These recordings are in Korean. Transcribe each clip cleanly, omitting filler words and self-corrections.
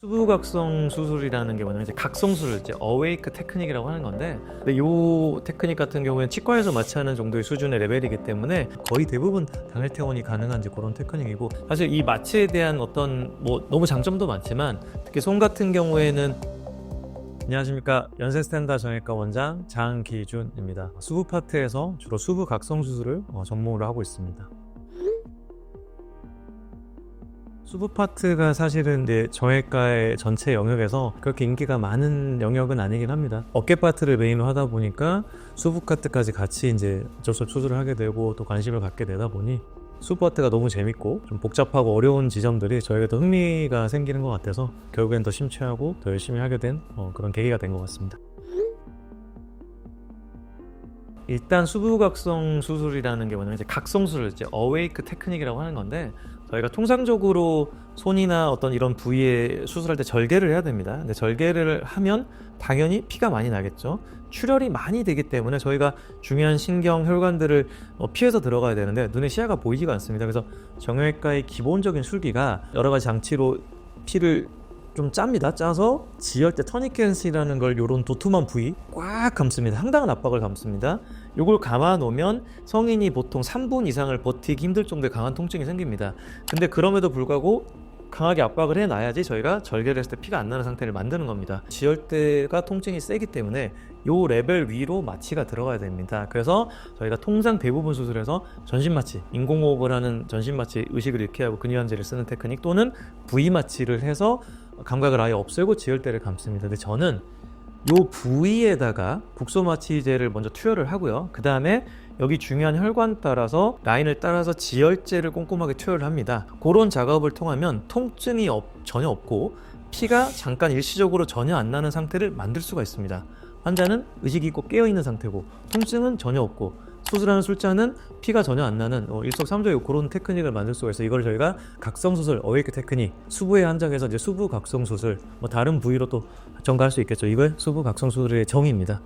수부각성 수술이라는 게 뭐냐면 이제 각성술을 이제 어웨이크 테크닉이라고 하는 건데, 근데 이 테크닉 같은 경우에는 치과에서 마취하는 정도의 수준의 레벨이기 때문에 거의 대부분 당일 퇴원이 가능한 이제 그런 테크닉이고, 사실 이 마취에 대한 어떤 뭐 너무 장점도 많지만 특히 손 같은 경우에는 안녕하십니까, 연세스탠다 정형외과 원장 장기준입니다. 수부 파트에서 주로 수부 각성 수술을 전문으로 하고 있습니다. 수부 파트가 사실은 이제 정형외과의 전체 영역에서 그렇게 인기가 많은 영역은 아니긴 합니다. 어깨 파트를 메인으로 하다 보니까 수부 파트까지 같이 이제 어쩔 수 없이 수술을 하게 되고 또 관심을 갖게 되다 보니 수부 파트가 너무 재밌고 좀 복잡하고 어려운 지점들이 저에게 더 흥미가 생기는 것 같아서 결국엔 더 심취하고 더 열심히 하게 된 그런 계기가 된 것 같습니다. 일단 수부각성 수술이라는 게 뭐냐면 이제 각성술을 이제 어웨이크 테크닉이라고 하는 건데, 저희가 통상적으로 손이나 어떤 이런 부위에 수술할 때 절개를 해야 됩니다. 근데 절개를 하면 당연히 피가 많이 나겠죠. 출혈이 많이 되기 때문에 저희가 중요한 신경, 혈관들을 피해서 들어가야 되는데 눈에 시야가 보이지가 않습니다. 그래서 정형외과의 기본적인 술기가 여러 가지 장치로 피를 좀 짭니다. 짜서 지혈대 터니켄스라는 걸 요런 도톰한 부위 꽉 감습니다. 상당한 압박을 감습니다. 요걸 감아 놓으면 성인이 보통 3분 이상을 버티기 힘들 정도의 강한 통증이 생깁니다. 근데 그럼에도 불구하고 강하게 압박을 해놔야지 저희가 절개를 했을 때 피가 안 나는 상태를 만드는 겁니다. 지혈대가 통증이 세기 때문에 요 레벨 위로 마취가 들어가야 됩니다. 그래서 저희가 통상 대부분 수술에서 전신마취, 인공호흡을 하는 전신마취, 의식을 잃게 하고 근위안제를 쓰는 테크닉 또는 부위마취를 해서 감각을 아예 없애고 지혈대를 감습니다. 근데 저는 요 부위에다가 국소마취제를 먼저 투여를 하고요. 그 다음에 여기 중요한 혈관 따라서 라인을 따라서 지혈제를 꼼꼼하게 투여를 합니다. 그런 작업을 통하면 통증이 전혀 없고 피가 잠깐 일시적으로 전혀 안 나는 상태를 만들 수가 있습니다. 환자는 의식이 있고 깨어있는 상태고 통증은 전혀 없고 수술하는 술자는 피가 전혀 안 나는 일석삼조의 그런 테크닉을 만들 수가 있어요. 이걸 저희가 각성수술, 어웨이크 테크닉, 수부에 한정해서 이제 수부 각성수술, 뭐 다른 부위로 또 전가할 수 있겠죠. 이걸 수부 각성수술의 정의입니다.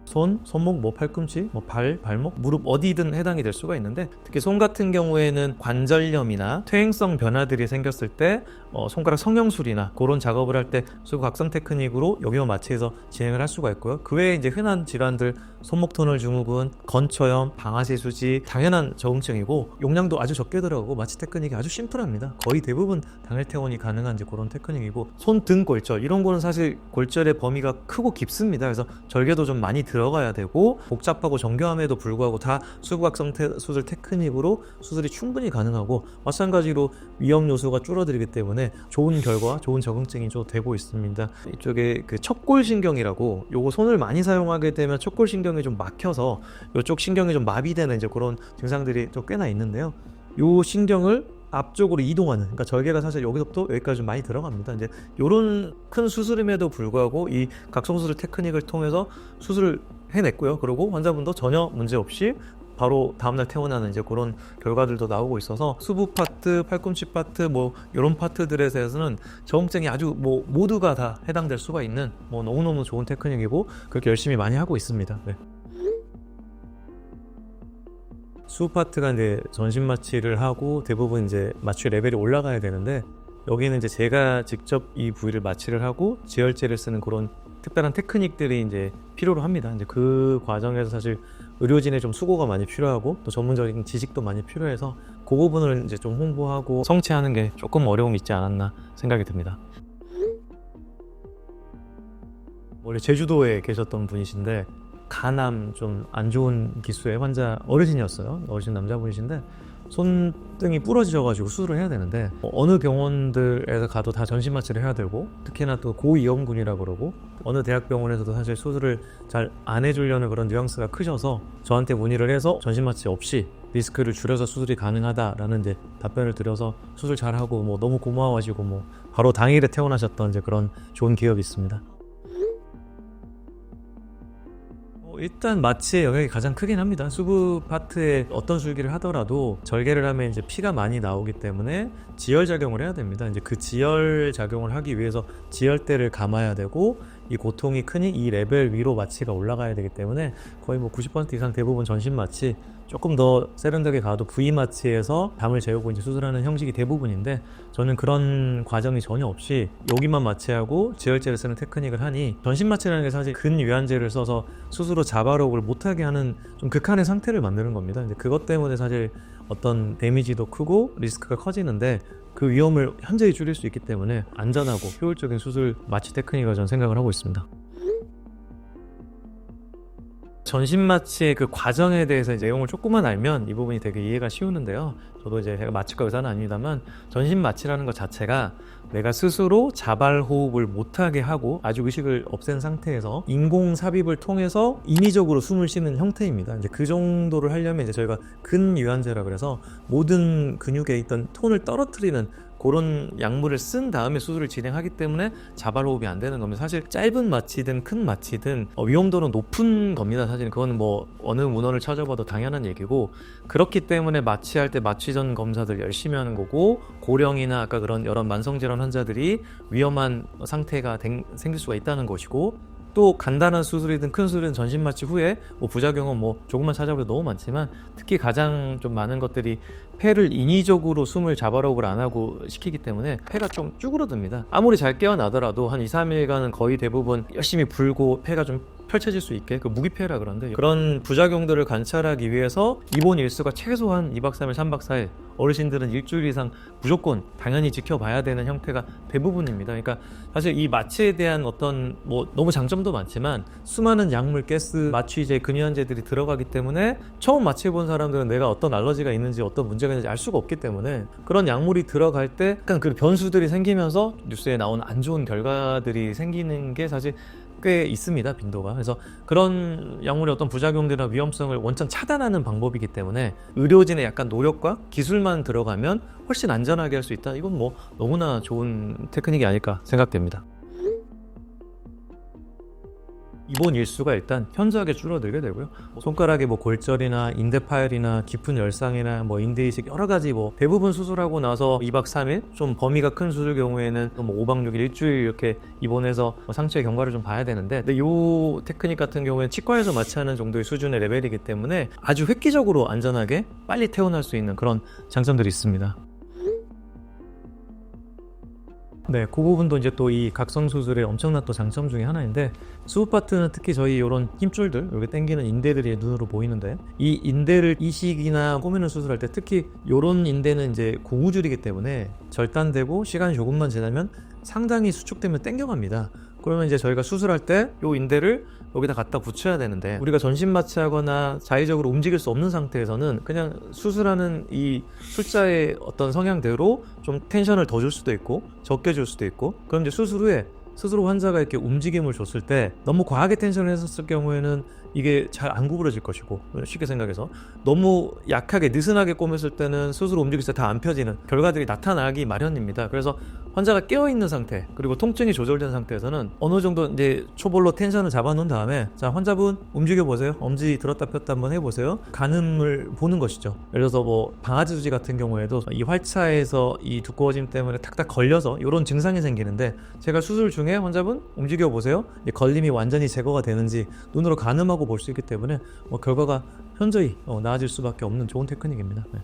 손, 손목, 뭐 팔꿈치, 뭐 발, 발목, 무릎 어디든 해당이 될 수가 있는데, 특히 손 같은 경우에는 관절염이나 퇴행성 변화들이 생겼을 때 손가락 성형술이나 그런 작업을 할 때 수부 각성 테크닉으로 여기와 마취해서 진행을 할 수가 있고요. 그 외에 이제 흔한 질환들 손목 터널 증후군, 건초염, 방아쇠 수지 당연한 저응증이고 용량도 아주 적게 들어가고 마취 테크닉이 아주 심플합니다. 거의 대부분 당일 퇴원이 가능한 이제 그런 테크닉이고, 손 등 골절 이런 거는 사실 골절의 범위가 크고 깊습니다. 그래서 절개도 좀 많이 들어가야 되고 복잡하고 정교함에도 불구하고 다 수부각성 수술 테크닉으로 수술이 충분히 가능하고 마찬가지로 위험 요소가 줄어들기 때문에 좋은 결과, 좋은 적응증이 좀 되고 있습니다. 이쪽에 그 척골신경이라고, 요거 손을 많이 사용하게 되면 척골신경이 좀 막혀서 이쪽 신경이 좀 마비되는 이제 그런 증상들이 좀 꽤나 있는데요. 요 신경을 앞쪽으로 이동하는, 그러니까 절개가 사실 여기서부터 여기까지 좀 많이 들어갑니다. 이제 요런 큰 수술임에도 불구하고 이 각성수술 테크닉을 통해서 수술을 해냈고요. 그리고 환자분도 전혀 문제 없이 바로 다음날 퇴원하는 이제 그런 결과들도 나오고 있어서 수부 파트, 팔꿈치 파트 뭐 이런 파트들에 대해서는 저응증이 아주 뭐 모두가 다 해당될 수가 있는 뭐 너무너무 좋은 테크닉이고 그렇게 열심히 많이 하고 있습니다. 네. 수부 파트가 이제 전신 마취를 하고 대부분 이제 마취 레벨이 올라가야 되는데, 여기는 이제 제가 직접 이 부위를 마취를 하고 지혈제를 쓰는 그런 특별한 테크닉들이 이제 필요로 합니다. 이제 그 과정에서 사실 의료진의 좀 수고가 많이 필요하고 또 전문적인 지식도 많이 필요해서 그 부분을 이제 좀 홍보하고 성취하는 게 조금 어려움이 있지 않았나 생각이 듭니다. 원래 제주도에 계셨던 분이신데 간암 좀 안 좋은 기수의 환자 어르신이었어요. 어르신 남자분이신데 손등이 부러지셔가지고 수술을 해야 되는데 어느 병원들에서 가도 다 전신마취를 해야 되고, 특히나 또 고위험군이라 그러고 어느 대학병원에서도 사실 수술을 잘 안 해주려는 그런 뉘앙스가 크셔서 저한테 문의를 해서 전신마취 없이 리스크를 줄여서 수술이 가능하다라는 이제 답변을 드려서 수술 잘하고 뭐 너무 고마워하시고 뭐 바로 당일에 퇴원하셨던 이제 그런 좋은 기억이 있습니다. 일단 마취의 영역이 가장 크긴 합니다. 수부 파트에 어떤 술기를 하더라도 절개를 하면 이제 피가 많이 나오기 때문에 지혈 작용을 해야 됩니다. 이제 그 지혈 작용을 하기 위해서 지혈대를 감아야 되고, 이 고통이 크니 이 레벨 위로 마취가 올라가야 되기 때문에 거의 뭐 90% 이상 대부분 전신 마취 조금 더 세련되게 가도 V마취에서 담을 재우고 이제 수술하는 형식이 대부분인데, 저는 그런 과정이 전혀 없이 여기만 마취하고 지혈제를 쓰는 테크닉을 하니, 전신 마취라는 게 사실 근유한제를 써서 스스로 자발호흡을 못하게 하는 좀 극한의 상태를 만드는 겁니다. 이제 그것 때문에 사실 어떤 데미지도 크고 리스크가 커지는데, 그 위험을 현저히 줄일 수 있기 때문에 안전하고 효율적인 수술 마취 테크닉을 저는 생각을 하고 있습니다. 전신 마취의 그 과정에 대해서 이제 내용을 조금만 알면 이 부분이 되게 이해가 쉬우는데요. 저도 이제 제가 마취과 의사는 아닙니다만, 전신 마취라는 것 자체가 내가 스스로 자발 호흡을 못하게 하고 아주 의식을 없앤 상태에서 인공 삽입을 통해서 인위적으로 숨을 쉬는 형태입니다. 이제 그 정도를 하려면 이제 저희가 근유한제라 그래서 모든 근육에 있던 톤을 떨어뜨리는 그런 약물을 쓴 다음에 수술을 진행하기 때문에 자발호흡이 안 되는 겁니다. 사실 짧은 마취든 큰 마취든 위험도는 높은 겁니다. 사실 그거는 뭐 어느 문헌을 찾아봐도 당연한 얘기고, 그렇기 때문에 마취할 때 마취 전 검사들 열심히 하는 거고, 고령이나 아까 그런 여러 만성질환 환자들이 위험한 상태가 생길 수가 있다는 것이고, 또 간단한 수술이든 큰 수술이든 전신 마취 후에 뭐 부작용은 뭐 조금만 찾아봐도 너무 많지만, 특히 가장 좀 많은 것들이 폐를 인위적으로 숨을 자발호흡을 안 하고 시키기 때문에 폐가 좀 쭈그러듭니다. 아무리 잘 깨어나더라도 한 2, 3일간은 거의 대부분 열심히 불고 폐가 좀 펼쳐질 수 있게, 그 무기폐라 그러는데, 그런 부작용들을 관찰하기 위해서 입원 일수가 최소한 2박 3일, 3박 4일, 어르신들은 일주일 이상 무조건 당연히 지켜봐야 되는 형태가 대부분입니다. 그러니까 사실 이 마취에 대한 어떤 뭐 너무 장점도 많지만, 수많은 약물, 가스, 마취제, 근유한제들이 들어가기 때문에 처음 마취해본 사람들은 내가 어떤 알러지가 있는지 어떤 문제가 있는지 알 수가 없기 때문에, 그런 약물이 들어갈 때 약간 그 변수들이 생기면서 뉴스에 나온 안 좋은 결과들이 생기는 게 사실 꽤 있습니다, 빈도가. 그래서 그런 약물의 어떤 부작용들이나 위험성을 원천 차단하는 방법이기 때문에 의료진의 약간 노력과 기술만 들어가면 훨씬 안전하게 할 수 있다. 이건 뭐 너무나 좋은 테크닉이 아닐까 생각됩니다. 입원 일수가 일단 현저하게 줄어들게 되고요. 손가락에 뭐 골절이나 인대 파열이나 깊은 열상이나 뭐 인대 이식 여러 가지 뭐 대부분 수술하고 나서 2박 3일, 좀 범위가 큰 수술 경우에는 뭐 5박 6일, 일주일 이렇게 입원해서 상처의 경과를 좀 봐야 되는데, 근데 이 테크닉 같은 경우에는 치과에서 마취하는 정도의 수준의 레벨이기 때문에 아주 획기적으로 안전하게 빨리 퇴원할 수 있는 그런 장점들이 있습니다. 네, 그 부분도 이제 또 이 각성 수술의 엄청난 또 장점 중에 하나인데, 수부 파트는 특히 저희 이런 힘줄들, 여기 당기는 인대들이 눈으로 보이는데, 이 인대를 이식이나 꾸미는 수술할 때 특히 이런 인대는 이제 고무줄이기 때문에 절단되고 시간이 조금만 지나면 상당히 수축되면 당겨갑니다. 그러면 이제 저희가 수술할 때 이 인대를 여기다 갖다 붙여야 되는데, 우리가 전신 마취하거나 자의적으로 움직일 수 없는 상태에서는 그냥 수술하는 이 술자의 어떤 성향대로 좀 텐션을 더 줄 수도 있고 적게 줄 수도 있고, 그럼 이제 수술 후에 스스로 환자가 이렇게 움직임을 줬을 때 너무 과하게 텐션을 했었을 경우에는 이게 잘 안 구부러질 것이고, 쉽게 생각해서 너무 약하게 느슨하게 꼬맸을 때는 스스로 움직일 때 다 안 펴지는 결과들이 나타나기 마련입니다. 그래서 환자가 깨어있는 상태, 그리고 통증이 조절된 상태에서는 어느 정도 이제 초볼로 텐션을 잡아놓은 다음에, 자, 환자분 움직여 보세요, 엄지 들었다 폈다 한번 해보세요, 가늠을 보는 것이죠. 예를 들어서 뭐 방아지 수지 같은 경우에도 이 활차에서 이 두꺼워짐 때문에 탁탁 걸려서 이런 증상이 생기는데, 제가 수술 중에 환자분 움직여 보세요, 이 걸림이 완전히 제거가 되는지 눈으로 가늠하고 볼 수 있기 때문에 결과가 현저히 나아질 수밖에 없는 좋은 테크닉입니다. 네.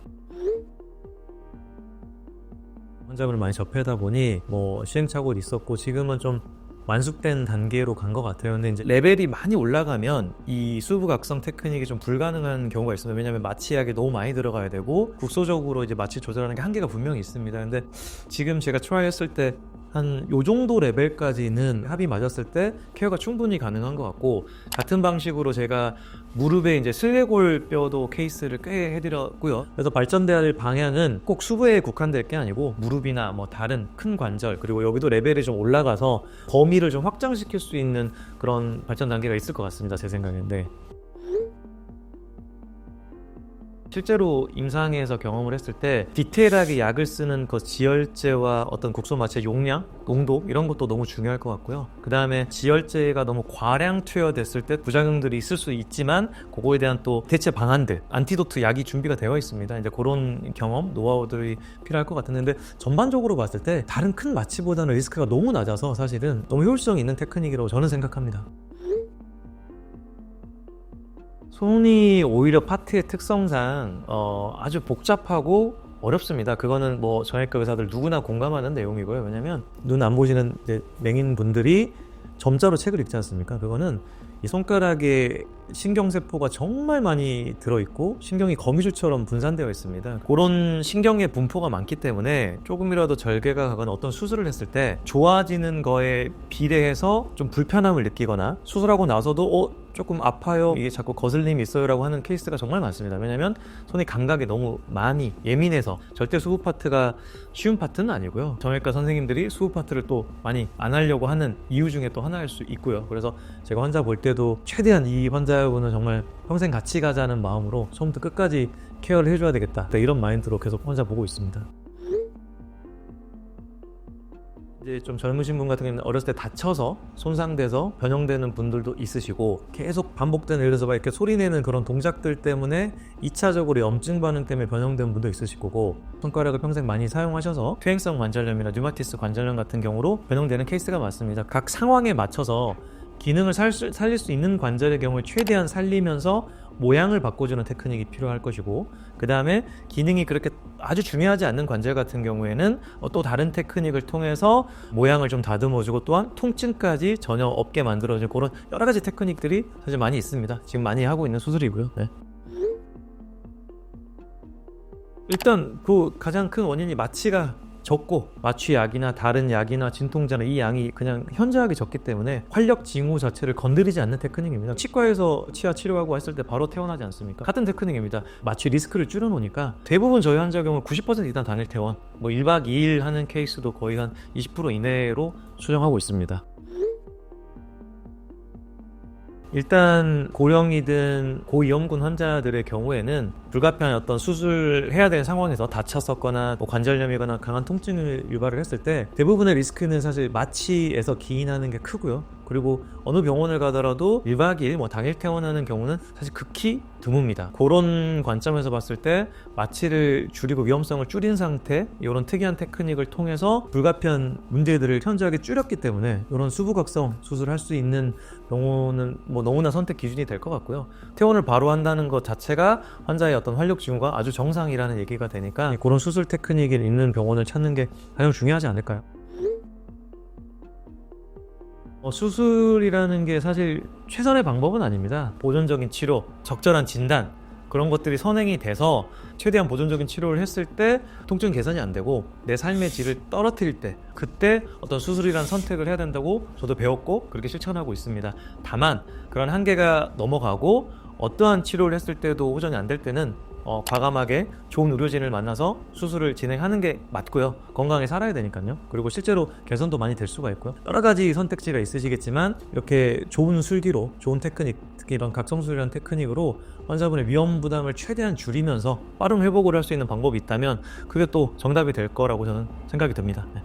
환자분을 많이 접하다 보니 뭐 시행착오도 있었고 지금은 좀 완숙된 단계로 간 것 같아요. 근데 이제 레벨이 많이 올라가면 이 수부 각성 테크닉이 좀 불가능한 경우가 있습니다. 왜냐하면 마취약이 너무 많이 들어가야 되고 국소적으로 이제 마취 조절하는 게 한계가 분명히 있습니다. 근데 지금 제가 트라이했을 때 한 요 정도 레벨까지는 합이 맞았을 때 케어가 충분히 가능한 것 같고, 같은 방식으로 제가 무릎에 이제 슬레골 뼈도 케이스를 꽤 해드렸고요. 그래서 발전돼야 할 방향은 꼭 수부에 국한될 게 아니고 무릎이나 뭐 다른 큰 관절, 그리고 여기도 레벨이 좀 올라가서 범위를 좀 확장시킬 수 있는 그런 발전 단계가 있을 것 같습니다, 제 생각인데. 실제로 임상에서 경험을 했을 때 디테일하게 약을 쓰는 그 지혈제와 어떤 국소 마취의 용량, 농도 이런 것도 너무 중요할 것 같고요. 그 다음에 지혈제가 너무 과량 투여됐을 때 부작용들이 있을 수 있지만 그거에 대한 또 대체 방안들, 안티도트 약이 준비가 되어 있습니다. 이제 그런 경험, 노하우들이 필요할 것 같은데, 전반적으로 봤을 때 다른 큰 마취보다는 리스크가 너무 낮아서 사실은 너무 효율성 있는 테크닉이라고 저는 생각합니다. 손이 오히려 파트의 특성상 아주 복잡하고 어렵습니다. 그거는 뭐 정형외과 의사들 누구나 공감하는 내용이고요. 왜냐면 눈 안 보시는 이제 맹인 분들이 점자로 책을 읽지 않습니까? 그거는 이 손가락에 신경세포가 정말 많이 들어있고 신경이 거미줄처럼 분산되어 있습니다. 그런 신경의 분포가 많기 때문에 조금이라도 절개가 가거나 어떤 수술을 했을 때 좋아지는 거에 비례해서 좀 불편함을 느끼거나 수술하고 나서도 조금 아파요, 이게 자꾸 거슬림이 있어요 라고 하는 케이스가 정말 많습니다. 왜냐면 손이 감각이 너무 많이 예민해서. 절대 수부 파트가 쉬운 파트는 아니고요. 정형외과 선생님들이 수부 파트를 또 많이 안 하려고 하는 이유 중에 또 하나일 수 있고요. 그래서 제가 환자 볼 때도 최대한 이 환자분은 정말 평생 같이 가자는 마음으로 처음부터 끝까지 케어를 해줘야 되겠다, 이런 마인드로 계속 환자 보고 있습니다. 이제 좀 젊으신 분 같은 경우는 어렸을 때 다쳐서 손상돼서 변형되는 분들도 있으시고, 계속 반복되는, 예를 들어서 막 이렇게 소리내는 그런 동작들 때문에 2차적으로 염증 반응 때문에 변형된 분도 있으실 거고, 손가락을 평생 많이 사용하셔서 퇴행성 관절염이나 류마티스 관절염 같은 경우로 변형되는 케이스가 많습니다. 각 상황에 맞춰서 기능을 살릴 수 있는 관절의 경우에 최대한 살리면서 모양을 바꿔주는 테크닉이 필요할 것이고, 그 다음에 기능이 그렇게 아주 중요하지 않는 관절 같은 경우에는 또 다른 테크닉을 통해서 모양을 좀 다듬어주고, 또한 통증까지 전혀 없게 만들어주는 그런 여러 가지 테크닉들이 사실 많이 있습니다. 지금 많이 하고 있는 수술이고요. 네. 일단 그 가장 큰 원인이 마취가 적고, 마취약이나 다른 약이나 진통제나 이 양이 그냥 현저하게 적기 때문에 활력 징후 자체를 건드리지 않는 테크닉입니다. 치과에서 치아 치료하고 했을 때 바로 퇴원하지 않습니까? 같은 테크닉입니다. 마취 리스크를 줄여놓으니까 대부분 저희 환자 경우 90% 이상 당일 퇴원, 뭐 1박 2일 하는 케이스도 거의 한 20% 이내로 수정하고 있습니다. 일단 고령이든 고위험군 환자들의 경우에는 불가피한 어떤 수술을 해야 되는 상황에서 다쳤었거나 뭐 관절염이거나 강한 통증을 유발을 했을 때 대부분의 리스크는 사실 마취에서 기인하는 게 크고요. 그리고 어느 병원을 가더라도 1박 2일 뭐 당일 퇴원하는 경우는 사실 극히 드뭅니다. 그런 관점에서 봤을 때 마취를 줄이고 위험성을 줄인 상태, 이런 특이한 테크닉을 통해서 불가피한 문제들을 현저하게 줄였기 때문에 이런 수부각성 수술을 할 수 있는 병원은 뭐 너무나 선택 기준이 될 것 같고요. 퇴원을 바로 한다는 것 자체가 환자의 어떤 활력 징후가 아주 정상이라는 얘기가 되니까 그런 수술 테크닉이 있는 병원을 찾는 게 가장 중요하지 않을까요? 수술이라는 게 사실 최선의 방법은 아닙니다. 보존적인 치료, 적절한 진단, 그런 것들이 선행이 돼서 최대한 보존적인 치료를 했을 때 통증 개선이 안 되고 내 삶의 질을 떨어뜨릴 때, 그때 어떤 수술이라는 선택을 해야 된다고 저도 배웠고 그렇게 실천하고 있습니다. 다만 그런 한계가 넘어가고 어떠한 치료를 했을 때도 호전이 안 될 때는 과감하게 좋은 의료진을 만나서 수술을 진행하는 게 맞고요. 건강하게 살아야 되니까요. 그리고 실제로 개선도 많이 될 수가 있고요. 여러 가지 선택지가 있으시겠지만 이렇게 좋은 술기로, 좋은 테크닉, 특히 이런 각성술이라는 테크닉으로 환자분의 위험 부담을 최대한 줄이면서 빠른 회복을 할 수 있는 방법이 있다면 그게 또 정답이 될 거라고 저는 생각이 듭니다. 네.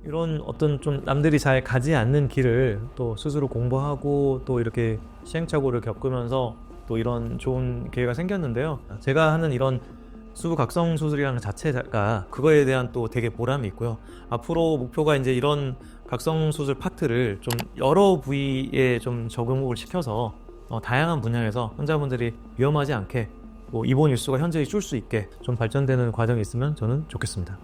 이런 어떤 좀 남들이 잘 가지 않는 길을 또 스스로 공부하고 또 이렇게 시행착오를 겪으면서 또 이런 좋은 기회가 생겼는데요. 제가 하는 이런 수부 각성 수술이라는 자체가 그거에 대한 또 되게 보람이 있고요. 앞으로 목표가 이제 이런 각성 수술 파트를 좀 여러 부위에 좀 적응을 시켜서 다양한 분야에서 환자분들이 위험하지 않게 뭐 입원 일수가 현저히 줄 수 있게 좀 발전되는 과정이 있으면 저는 좋겠습니다.